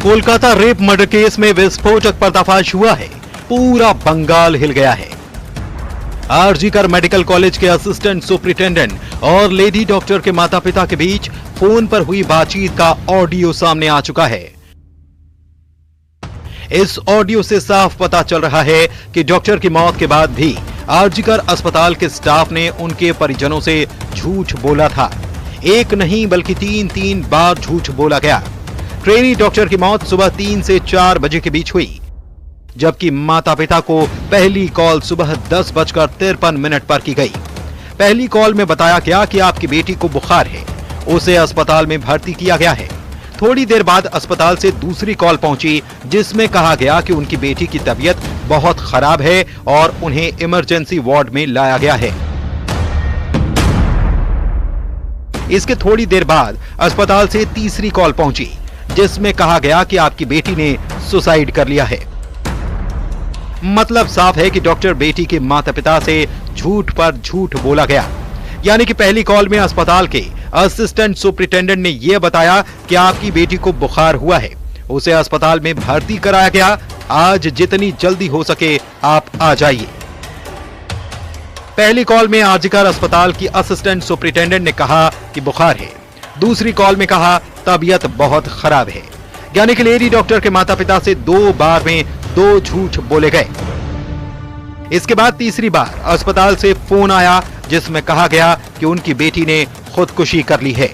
Kolkata rape murder case में विस्फोटक पर्दाफाश हुआ है। पूरा बंगाल हिल गया है। आरजी कर मेडिकल कॉलेज के असिस्टेंट सुपरिटेंडेंट और लेडी डॉक्टर के माता पिता के बीच फोन पर हुई बातचीत का ऑडियो सामने आ चुका है। इस ऑडियो से साफ पता चल रहा है कि डॉक्टर की मौत के बाद भी आरजी कर अस्पताल के स्टाफ ने उनके परिजनों से झूठ बोला था। एक नहीं बल्कि 3 बार झूठ बोला गया। ट्रेनी डॉक्टर की मौत सुबह 3 से 4 बजे के बीच हुई, जबकि माता पिता को पहली कॉल सुबह 10:53 पर की गई। पहली कॉल में बताया गया कि आपकी बेटी को बुखार है, उसे अस्पताल में भर्ती किया गया है। थोड़ी देर बाद अस्पताल से दूसरी कॉल पहुंची, जिसमें कहा गया कि उनकी बेटी की तबीयत बहुत खराब है और उन्हें इमरजेंसी वार्ड में लाया गया है। इसके थोड़ी देर बाद अस्पताल से तीसरी कॉल पहुंची, जिसमें कहा गया कि आपकी बेटी ने सुसाइड कर लिया है। मतलब साफ है कि डॉक्टर बेटी के माता पिता से झूठ पर झूठ बोला गया। यानी कि पहली कॉल में अस्पताल के असिस्टेंट सुपरिटेंडेंट ने यह बताया कि आपकी बेटी को बुखार हुआ है, उसे अस्पताल में भर्ती कराया गया, आज जितनी जल्दी हो सके आप आ जाइए। पहली कॉल में आरजीकर अस्पताल की असिस्टेंट सुपरिटेंडेंट ने कहा कि बुखार है। दूसरी कॉल में कहा तबीयत बहुत खराब है। यानी कि लेडी डॉक्टर के माता पिता से 2 बार में 2 झूठ बोले गए। इसके बाद तीसरी बार अस्पताल से फोन आया, जिसमें कहा गया कि उनकी बेटी ने खुदकुशी कर ली है।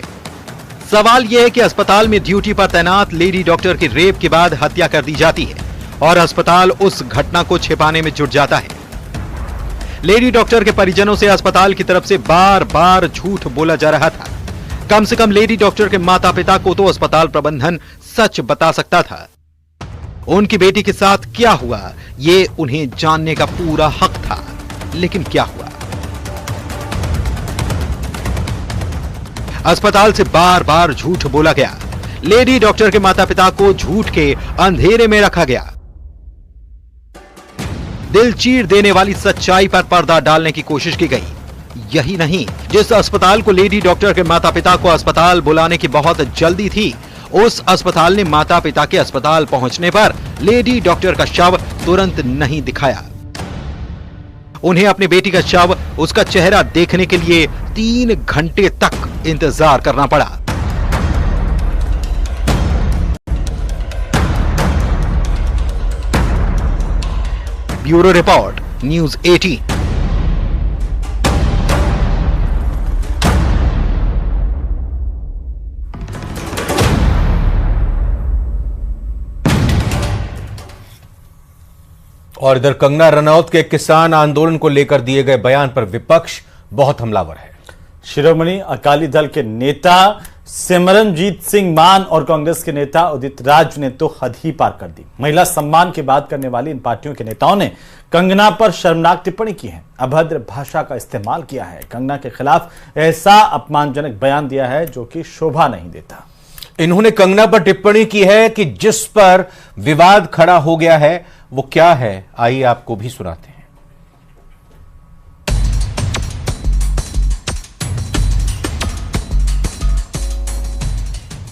सवाल यह है कि अस्पताल में ड्यूटी पर तैनात लेडी डॉक्टर की रेप के बाद हत्या कर दी जाती है और अस्पताल उस घटना को छिपाने में जुट जाता है। लेडी डॉक्टर के परिजनों से अस्पताल की तरफ से बार बार झूठ बोला जा रहा था। कम से कम लेडी डॉक्टर के माता पिता को तो अस्पताल प्रबंधन सच बता सकता था। उनकी बेटी के साथ क्या हुआ, ये उन्हें जानने का पूरा हक था, लेकिन क्या हुआ? अस्पताल से बार बार झूठ बोला गया। लेडी डॉक्टर के माता पिता को झूठ के अंधेरे में रखा गया। दिल चीर देने वाली सच्चाई पर पर्दा डालने की कोशिश की गई। यही नहीं, जिस अस्पताल को लेडी डॉक्टर के माता पिता को अस्पताल बुलाने की बहुत जल्दी थी, उस अस्पताल ने माता पिता के अस्पताल पहुंचने पर लेडी डॉक्टर का शव तुरंत नहीं दिखाया। उन्हें अपनी बेटी का शव, उसका चेहरा देखने के लिए 3 घंटे तक इंतजार करना पड़ा। Bureau report, news 18। और इधर कंगना रनौत के किसान आंदोलन को लेकर दिए गए बयान पर विपक्ष बहुत हमलावर है। शिरोमणि अकाली दल के नेता सिमरनजीत सिंह मान और कांग्रेस के नेता उदित राज ने तो हद ही पार कर दी। महिला सम्मान की बात करने वाली इन पार्टियों के नेताओं ने कंगना पर शर्मनाक टिप्पणी की है, अभद्र भाषा का इस्तेमाल किया है, कंगना के खिलाफ ऐसा अपमानजनक बयान दिया है जो कि शोभा नहीं देता। इन्होंने कंगना पर टिप्पणी की है कि जिस पर विवाद खड़ा हो गया है वो क्या है, आइए आपको भी सुनाते हैं।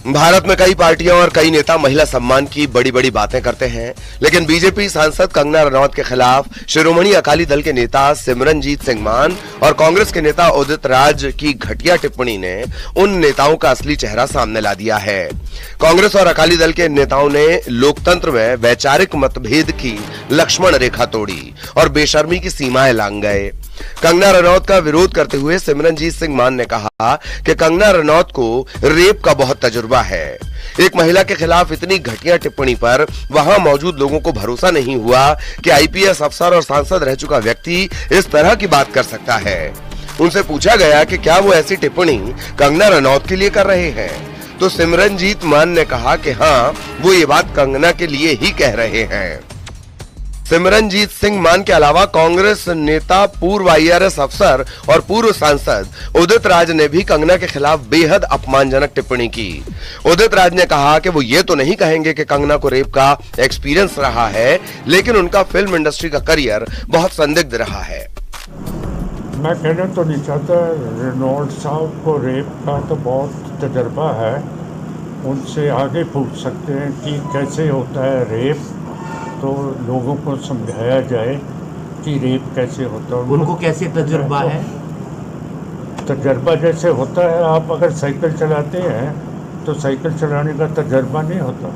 भारत में कई पार्टियां और कई नेता महिला सम्मान की बड़ी बड़ी बातें करते हैं, लेकिन बीजेपी सांसद कंगना रनौत के खिलाफ शिरोमणि अकाली दल के नेता सिमरनजीत सिंह मान और कांग्रेस के नेता उदित राज की घटिया टिप्पणी ने उन नेताओं का असली चेहरा सामने ला दिया है। कांग्रेस और अकाली दल के नेताओं ने लोकतंत्र में वैचारिक मतभेद की लक्ष्मण रेखा तोड़ी और बेशर्मी की सीमाएं लांघ गए। कंगना रनौत का विरोध करते हुए सिमरनजीत सिंह मान ने कहा कि कंगना रनौत को रेप का बहुत तजुर्बा है। एक महिला के खिलाफ इतनी घटिया टिप्पणी पर वहां मौजूद लोगों को भरोसा नहीं हुआ कि आईपीएस अफसर और सांसद रह चुका व्यक्ति इस तरह की बात कर सकता है। उनसे पूछा गया कि क्या वो ऐसी टिप्पणी कंगना रनौत के लिए कर रहे हैं, तो सिमरनजीत मान ने कहा कि हाँ, वो ये बात कंगना के लिए ही कह रहे हैं। सिमरनजीत सिंह मान के अलावा कांग्रेस नेता, पूर्व आईआरएस अफसर और पूर्व सांसद उदित राज ने भी कंगना के खिलाफ बेहद अपमानजनक टिप्पणी की। उदित राज ने कहा कि वो ये तो नहीं कहेंगे कि कंगना को रेप का एक्सपीरियंस रहा है, लेकिन उनका फिल्म इंडस्ट्री का करियर बहुत संदिग्ध रहा है। मैं कहना तो नहीं चाहता, रेनॉल्ड साहब को रेप का तो बहुत तजर्बा है, उनसे आगे पूछ सकते हैं कि कैसे होता है रेप, तो लोगों को समझाया जाए कि रेप कैसे होता है। उनको कैसे तजुर्बा है? तजर्बा जैसे होता है, आप अगर साइकिल चलाते हैं तो साइकिल चलाने का तजर्बा नहीं होता,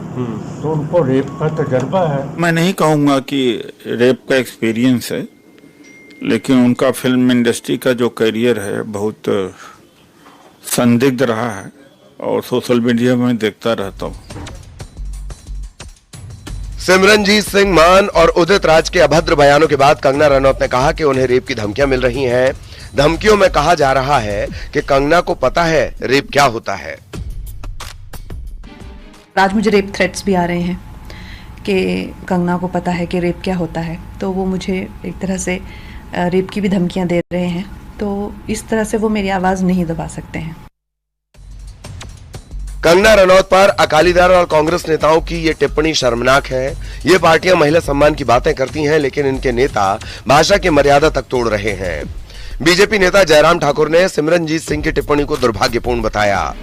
तो उनको रेप का तजर्बा है। मैं नहीं कहूँगा कि रेप का एक्सपीरियंस है, लेकिन उनका फिल्म इंडस्ट्री का जो करियर है बहुत संदिग्ध रहा है और सोशल मीडिया में देखता रहता हूँ। सिमरनजीत सिंह मान और उदित राज के अभद्र बयानों के बाद कंगना रनौत ने कहा कि उन्हें रेप की धमकियां मिल रही हैं। धमकियों में कहा जा रहा है कि कंगना को पता है रेप क्या होता है। आज मुझे रेप थ्रेट्स भी आ रहे हैं कि कंगना को पता है कि रेप क्या होता है, तो वो मुझे एक तरह से रेप की भी धमकियां दे रहे हैं। तो इस तरह से वो मेरी आवाज़ नहीं दबा सकते हैं। कंगना रनौत पर अकाली दल और कांग्रेस नेताओं की ये टिप्पणी शर्मनाक है। ये पार्टियां महिला सम्मान की बातें करती हैं, लेकिन इनके नेता भाषा की मर्यादा तक तोड़ रहे हैं। बीजेपी नेता जयराम ठाकुर ने सिमरनजीत सिंह की टिप्पणी को दुर्भाग्यपूर्ण बताया।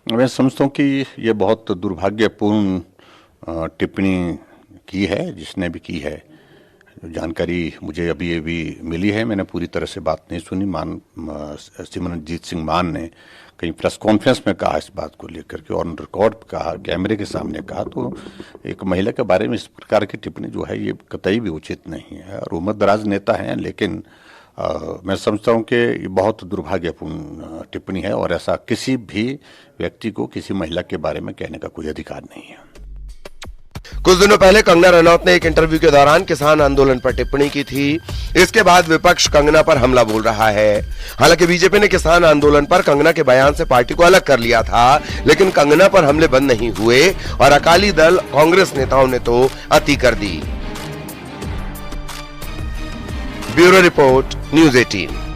मैं समझता हूँ कि ये बहुत दुर्भाग्यपूर्ण टिप्पणी की है, जिसने भी की है। जानकारी मुझे अभी मिली है, मैंने पूरी तरह से बात नहीं सुनी। सिमरनजीत सिंह मान ने कहीं प्रेस कॉन्फ्रेंस में कहा इस बात को लेकर के, ऑन रिकॉर्ड कहा, कैमरे के सामने कहा। तो एक महिला के बारे में इस प्रकार की टिप्पणी जो है ये कतई भी उचित नहीं है। और उम्र दराज नेता हैं, लेकिन मैं समझता हूँ कि ये बहुत दुर्भाग्यपूर्ण टिप्पणी है और ऐसा किसी भी व्यक्ति को किसी महिला के बारे में कहने का कोई अधिकार नहीं है। कुछ दिनों पहले कंगना रनौत ने एक इंटरव्यू के दौरान किसान आंदोलन पर टिप्पणी की थी। इसके बाद विपक्ष कंगना पर हमला बोल रहा है। हालांकि बीजेपी ने किसान आंदोलन पर कंगना के बयान से पार्टी को अलग कर लिया था, लेकिन कंगना पर हमले बंद नहीं हुए और अकाली दल कांग्रेस नेताओं ने तो अति कर दी। Bureau report, news 18।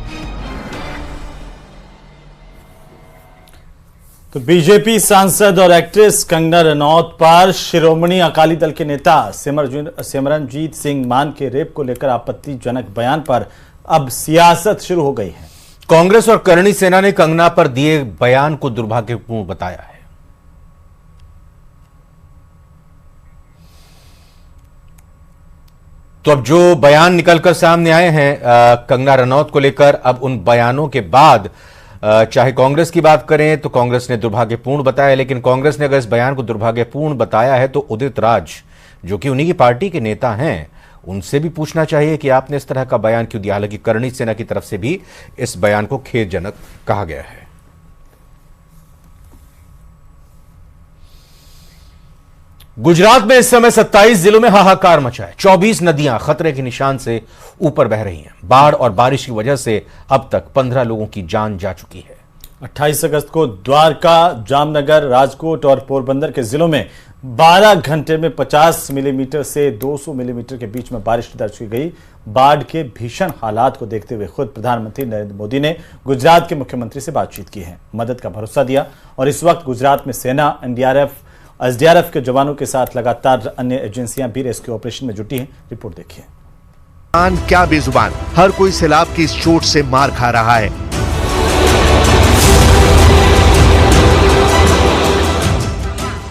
तो बीजेपी सांसद और एक्ट्रेस कंगना रनौत पर शिरोमणि अकाली दल के नेता सिमरनजीत सिंह मान के रेप को लेकर आपत्तिजनक बयान पर अब सियासत शुरू हो गई है। कांग्रेस और करणी सेना ने कंगना पर दिए बयान को दुर्भाग्यपूर्ण बताया है। तो अब जो बयान निकलकर सामने आए हैं कंगना रनौत को लेकर, अब उन बयानों के बाद चाहे कांग्रेस की बात करें तो कांग्रेस ने दुर्भाग्यपूर्ण बताया, लेकिन कांग्रेस ने अगर इस बयान को दुर्भाग्यपूर्ण बताया है तो उदित राज, जो कि उन्हीं की पार्टी के नेता हैं, उनसे भी पूछना चाहिए कि आपने इस तरह का बयान क्यों दिया। हालांकि करणी सेना की तरफ से भी इस बयान को खेदजनक कहा गया है। गुजरात में इस समय 27 जिलों में हाहाकार मचा है। 24 नदियां खतरे के निशान से ऊपर बह रही हैं। बाढ़ और बारिश की वजह से अब तक 15 लोगों की जान जा चुकी है। 28 अगस्त को द्वारका, जामनगर, राजकोट और पोरबंदर के जिलों में 12 घंटे में 50 मिलीमीटर से 200 मिलीमीटर के बीच में बारिश दर्ज की गई। बाढ़ के भीषण हालात को देखते हुए खुद प्रधानमंत्री नरेंद्र मोदी ने गुजरात के मुख्यमंत्री से बातचीत की है, मदद का भरोसा दिया और इस वक्त गुजरात में सेना, एसडीआरएफ के जवानों के साथ लगातार अन्य एजेंसियां भी रेस्क्यू ऑपरेशन में जुटी हैं। रिपोर्ट देखिए। क्या बेजुबान, हर कोई सैलाब की इस चोट से मार खा रहा है।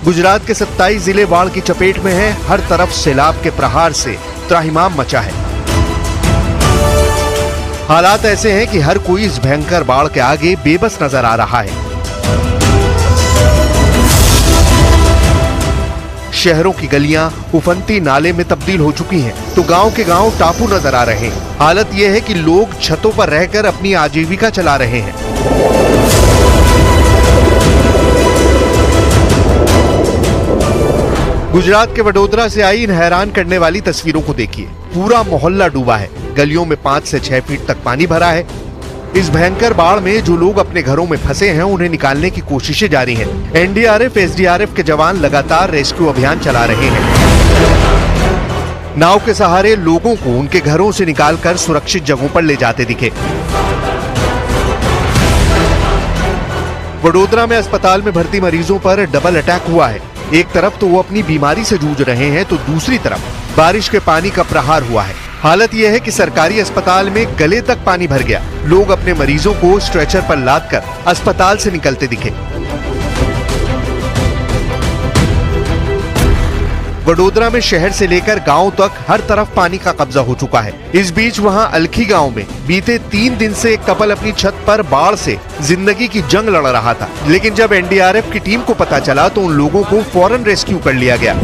गुजरात के 27 जिले बाढ़ की चपेट में हैं। हर तरफ सैलाब के प्रहार से त्राहिमाम मचा है। हालात ऐसे हैं कि हर कोई इस भयंकर बाढ़ के आगे बेबस नजर आ रहा है। शहरों की गलियां उफनती नाले में तब्दील हो चुकी हैं, तो गांव के गांव टापू नजर आ रहे हैं। हालत यह है कि लोग छतों पर रहकर अपनी आजीविका चला रहे हैं। गुजरात के वडोदरा से आई इन हैरान करने वाली तस्वीरों को देखिए। पूरा मोहल्ला डूबा है। गलियों में 5 से 6 फीट तक पानी भरा है। इस भयंकर बाढ़ में जो लोग अपने घरों में फंसे हैं, उन्हें निकालने की कोशिशें जारी हैं। एनडीआरएफ, एसडीआरएफ के जवान लगातार रेस्क्यू अभियान चला रहे हैं। नाव के सहारे लोगों को उनके घरों से निकालकर सुरक्षित जगहों पर ले जाते दिखे। वडोदरा में अस्पताल में भर्ती मरीजों पर डबल अटैक हुआ है। एक तरफ तो वो अपनी बीमारी से जूझ रहे हैं, तो दूसरी तरफ बारिश के पानी का प्रहार हुआ है। हालत यह है कि सरकारी अस्पताल में गले तक पानी भर गया। लोग अपने मरीजों को स्ट्रेचर पर लादकर अस्पताल से निकलते दिखे। वडोदरा में शहर से लेकर गांव तक हर तरफ पानी का कब्जा हो चुका है। इस बीच वहां अलखी गांव में बीते 3 दिन से एक कपल अपनी छत पर बाढ़ से जिंदगी की जंग लड़ रहा था, लेकिन जब एनडीआरएफ की टीम को पता चला तो उन लोगों को फौरन रेस्क्यू कर लिया गया।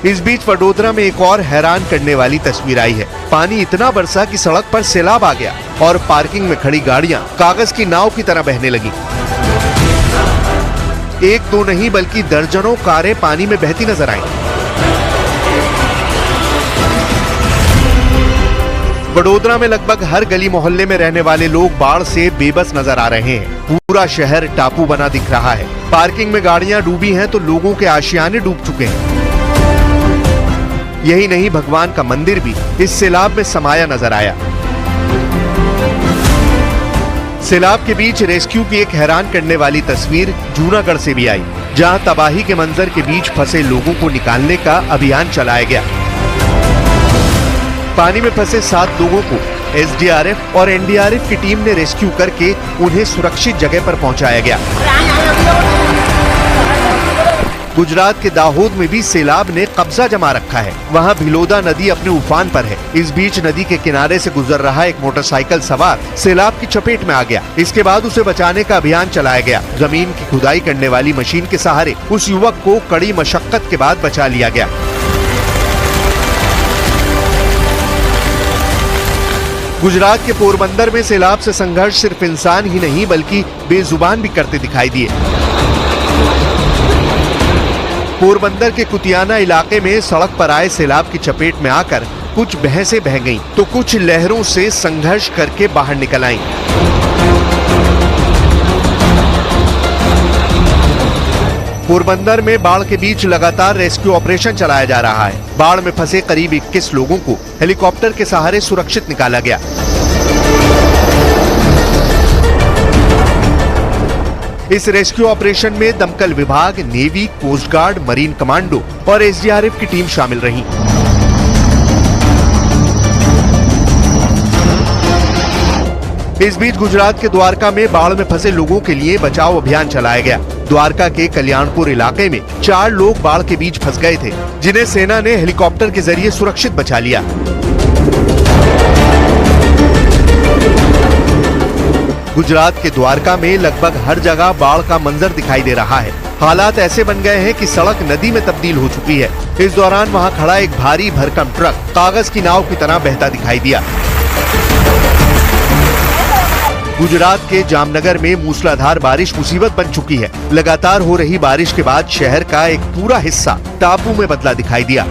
इस बीच वडोदरा में एक और हैरान करने वाली तस्वीर आई है। पानी इतना बरसा कि सड़क पर सैलाब आ गया और पार्किंग में खड़ी गाड़ियां कागज की नाव की तरह बहने लगी। एक दो नहीं बल्कि दर्जनों कारें पानी में बहती नजर आईं। वडोदरा में लगभग हर गली मोहल्ले में रहने वाले लोग बाढ़ से बेबस नजर आ रहे हैं। पूरा शहर टापू बना दिख रहा है। पार्किंग में गाड़ियां डूबी हैं तो लोगों के आशियाने डूब चुके हैं। यही नहीं, भगवान का मंदिर भी इस सैलाब में समाया नजर आया। सैलाब के बीच रेस्क्यू की एक हैरान करने वाली तस्वीर जूनागढ़ से भी आई, जहां तबाही के मंजर के बीच फंसे लोगों को निकालने का अभियान चलाया गया। पानी में फंसे 7 लोगों को एसडीआरएफ और एनडीआरएफ की टीम ने रेस्क्यू करके उन्हें सुरक्षित जगह पर पहुंचाया गया। गुजरात के दाहोद में भी सैलाब ने कब्जा जमा रखा है। वहां भिलोदा नदी अपने उफान पर है। इस बीच नदी के किनारे से गुजर रहा एक मोटरसाइकिल सवार सैलाब की चपेट में आ गया। इसके बाद उसे बचाने का अभियान चलाया गया। जमीन की खुदाई करने वाली मशीन के सहारे उस युवक को कड़ी मशक्कत के बाद बचा लिया गया। गुजरात के पोरबंदर में सैलाब से संघर्ष सिर्फ इंसान ही नहीं बल्कि बेजुबान भी करते दिखाई दिए। पोरबंदर के कुतियाना इलाके में सड़क पर आए सैलाब की चपेट में आकर कुछ भैंसें बह गईं, तो कुछ लहरों से संघर्ष करके बाहर निकल आईं। पोरबंदर में बाढ़ के बीच लगातार रेस्क्यू ऑपरेशन चलाया जा रहा है। बाढ़ में फंसे करीब 21 लोगों को हेलीकॉप्टर के सहारे सुरक्षित निकाला गया। इस रेस्क्यू ऑपरेशन में दमकल विभाग, navy, coast guard, marine commando और एसडीआरएफ की टीम शामिल रही। इस बीच गुजरात के द्वारका में बाढ़ में फंसे लोगों के लिए बचाव अभियान चलाया गया। द्वारका के कल्याणपुर इलाके में 4 लोग बाढ़ के बीच फंस गए थे, जिन्हें सेना ने हेलीकॉप्टर के जरिए सुरक्षित बचा लिया। गुजरात के द्वारका में लगभग हर जगह बाढ़ का मंजर दिखाई दे रहा है। हालात ऐसे बन गए हैं कि सड़क नदी में तब्दील हो चुकी है। इस दौरान वहां खड़ा एक भारी भरकम ट्रक कागज की नाव की तरह बहता दिखाई दिया। गुजरात के जामनगर में मूसलाधार बारिश मुसीबत बन चुकी है। लगातार हो रही बारिश के बाद शहर का एक पूरा हिस्सा टापू में बदला दिखाई दिया।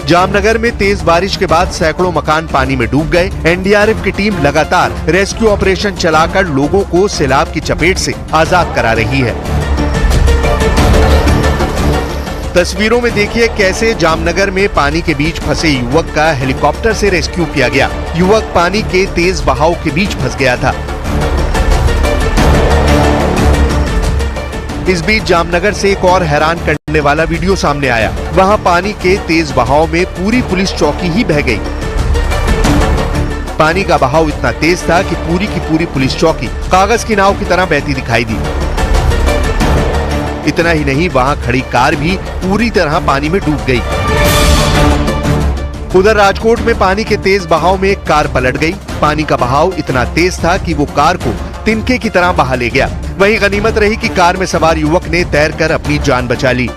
जामनगर में तेज बारिश के बाद सैकड़ों मकान पानी में डूब गए। एनडीआरएफ की टीम लगातार रेस्क्यू ऑपरेशन चलाकर लोगों को सैलाब की चपेट से आजाद करा रही है। तस्वीरों में देखिए कैसे जामनगर में पानी के बीच फंसे युवक का हेलीकॉप्टर से रेस्क्यू किया गया। युवक पानी के तेज बहाव के बीच फंस गया था। इस बीच जामनगर से एक और हैरान करने वाला वीडियो सामने आया। वहां पानी के तेज बहाव में पूरी पुलिस चौकी ही बह गई। पानी का बहाव इतना तेज था कि पूरी की पूरी पुलिस चौकी कागज की नाव की तरह बहती दिखाई दी। इतना ही नहीं, वहां खड़ी कार भी पूरी तरह पानी में डूब गई। उधर राजकोट में पानी के तेज बहाव में एक कार पलट गई। पानी का बहाव इतना तेज था कि वो कार को तिनके की तरह बहा ले गया। वहीं गनीमत रही कि कार में सवार युवक ने तैरकर अपनी जान बचा ली।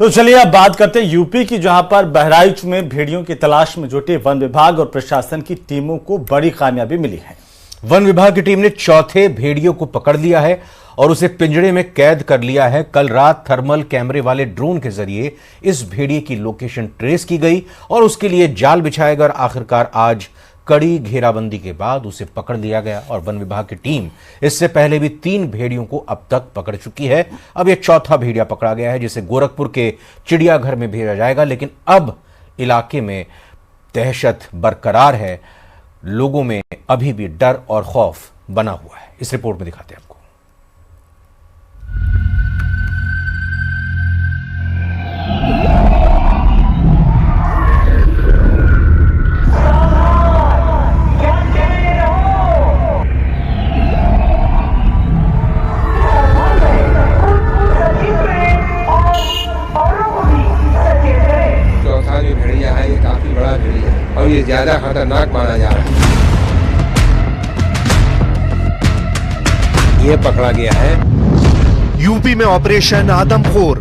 तो चलिए अब बात करते हैं यूपी की, जहां पर बहराइच में भेड़ियों की तलाश में जुटे वन विभाग और प्रशासन की टीमों को बड़ी कामयाबी मिली है। वन विभाग की टीम ने चौथे भेड़ियों को पकड़ लिया है और उसे पिंजड़े में कैद कर लिया है। कल रात थर्मल कैमरे वाले ड्रोन के जरिए इस भेड़िए की लोकेशन ट्रेस की गई और उसके लिए जाल बिछाया गया और आखिरकार आज कड़ी घेराबंदी के बाद उसे पकड़ लिया गया। और वन विभाग की टीम इससे पहले भी 3 भेड़ियों को अब तक पकड़ चुकी है। अब यह चौथा भेड़िया पकड़ा गया है जिसे गोरखपुर के चिड़ियाघर में भेजा जाएगा। लेकिन अब इलाके में दहशत बरकरार है, लोगों में अभी भी डर और खौफ बना हुआ है। इस रिपोर्ट में दिखाते हैं आपको। ज्यादा खतरनाक माना जा रहा है। ये पकड़ा गया है। यूपी में ऑपरेशन आदमखोर।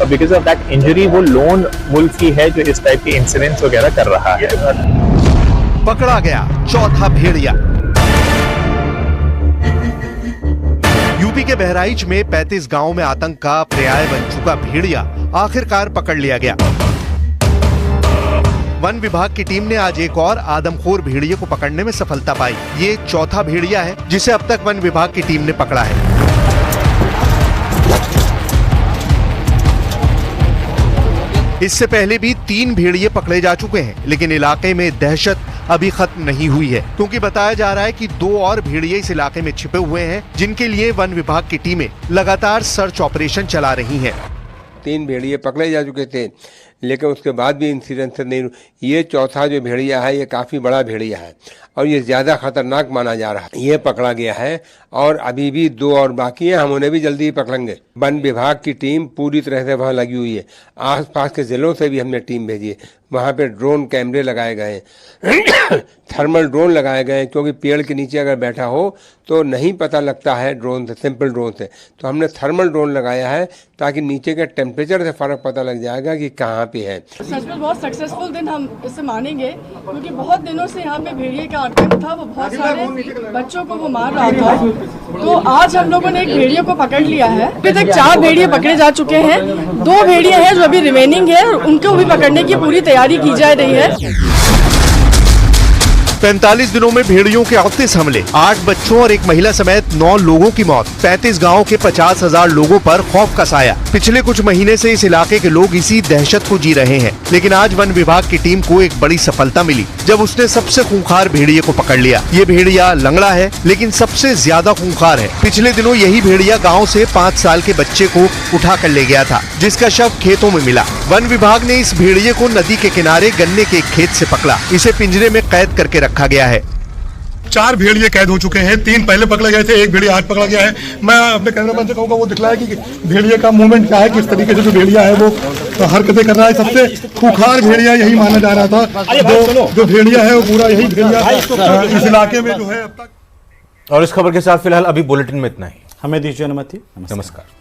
बिकॉज ऑफ दैट इंजरी वो लोन मुल्क की है जो इस टाइप के इंसिडेंट्स वगैरह कर रहा है। पकड़ा गया चौथा भेड़िया। यूपी के बहराइच में 35 गांव में आतंक का पर्याय बन चुका भेड़िया आखिरकार पकड़ लिया गया। वन विभाग की टीम ने आज एक और आदमखोर भेड़िए को पकड़ने में सफलता पाई। ये चौथा भेड़िया है जिसे अब तक वन विभाग की टीम ने पकड़ा है। इससे पहले भी 3 भेड़िए पकड़े जा चुके हैं, लेकिन इलाके में दहशत अभी खत्म नहीं हुई है, क्योंकि बताया जा रहा है कि 2 और भेड़िए इस इलाके में छिपे हुए हैं, जिनके लिए वन विभाग की टीमें लगातार सर्च ऑपरेशन चला रही हैं। 3 भेड़िए पकड़े जा चुके थे, लेकिन उसके बाद भी इंसिडेंट नहीं। ये चौथा जो भेड़िया है ये काफी बड़ा भेड़िया है और ये ज्यादा खतरनाक माना जा रहा है। ये पकड़ा गया है और अभी भी 2 और बाकी है, हम उन्हें भी जल्दी ही पकड़ेंगे। वन विभाग की टीम पूरी तरह से वहां लगी हुई है। आसपास के जिलों से भी हमने टीम भेजी है। वहां पे ड्रोन कैमरे लगाए गए हैं, थर्मल ड्रोन लगाए गए हैं, क्योंकि पेड़ के नीचे अगर बैठा हो तो नहीं पता लगता है ड्रोन से, सिंपल ड्रोन से। तो हमने थर्मल ड्रोन लगाया है ताकि नीचे के टेम्परेचर से फर्क पता लग जाएगा कि कहाँ पे है। सच में बहुत सक्सेसफुल दिन हम इसे मानेंगे, क्योंकि बहुत दिनों से यहाँ पे भेड़िए का आतंक था। वो बहुत सारे बच्चों को वो मार रहा था। तो आज हम लोगों ने एक भेड़िए को पकड़ लिया है। अभी तक 4 भेड़िए पकड़े जा चुके हैं। 2 भेड़िए हैं जो अभी रिमेनिंग है, उनको भी पकड़ने की पूरी तैयारी की जा रही है। 45 दिनों में भेड़ियों के 38 हमले, 8 बच्चों और एक महिला समेत 9 लोगों की मौत, 35 गांवों के 50,000 लोगों पर खौफ का साया। पिछले कुछ महीने से इस इलाके के लोग इसी दहशत को जी रहे हैं, लेकिन आज वन विभाग की टीम को एक बड़ी सफलता मिली जब उसने सबसे खूंखार भेड़िए को पकड़ लिया। ये भेड़िया लंगड़ा है, लेकिन सबसे ज्यादा खूंखार है। पिछले दिनों यही भेड़िया गाँव से 5 साल के बच्चे को उठा कर ले गया था, जिसका शव खेतों में मिला। वन विभाग ने इस भेड़िए को नदी के किनारे गन्ने के एक खेत से पकड़ा। इसे पिंजरे में कैद करके रखा गया है। 4 भेड़िए कैद हो चुके हैं, 3 पहले पकड़े गए थे, 1 भेड़िया आज पकड़ा गया है। मैं अपने कैमरामैन से कहूँगा वो दिखलाए कि भेड़िए का मूवमेंट क्या है, किस तरीके से जो भेड़िया है वो हरकतें कर रहा है। सबसे खूंखार भेड़िया यही माना जा रहा था। जो भेड़िया है वो पूरा यही भेड़िया इस इलाके में जो है अब तक। और इस खबर के साथ फिलहाल अभी बुलेटिन में इतना ही। हमें दीजिए अनुमति। नमस्कार।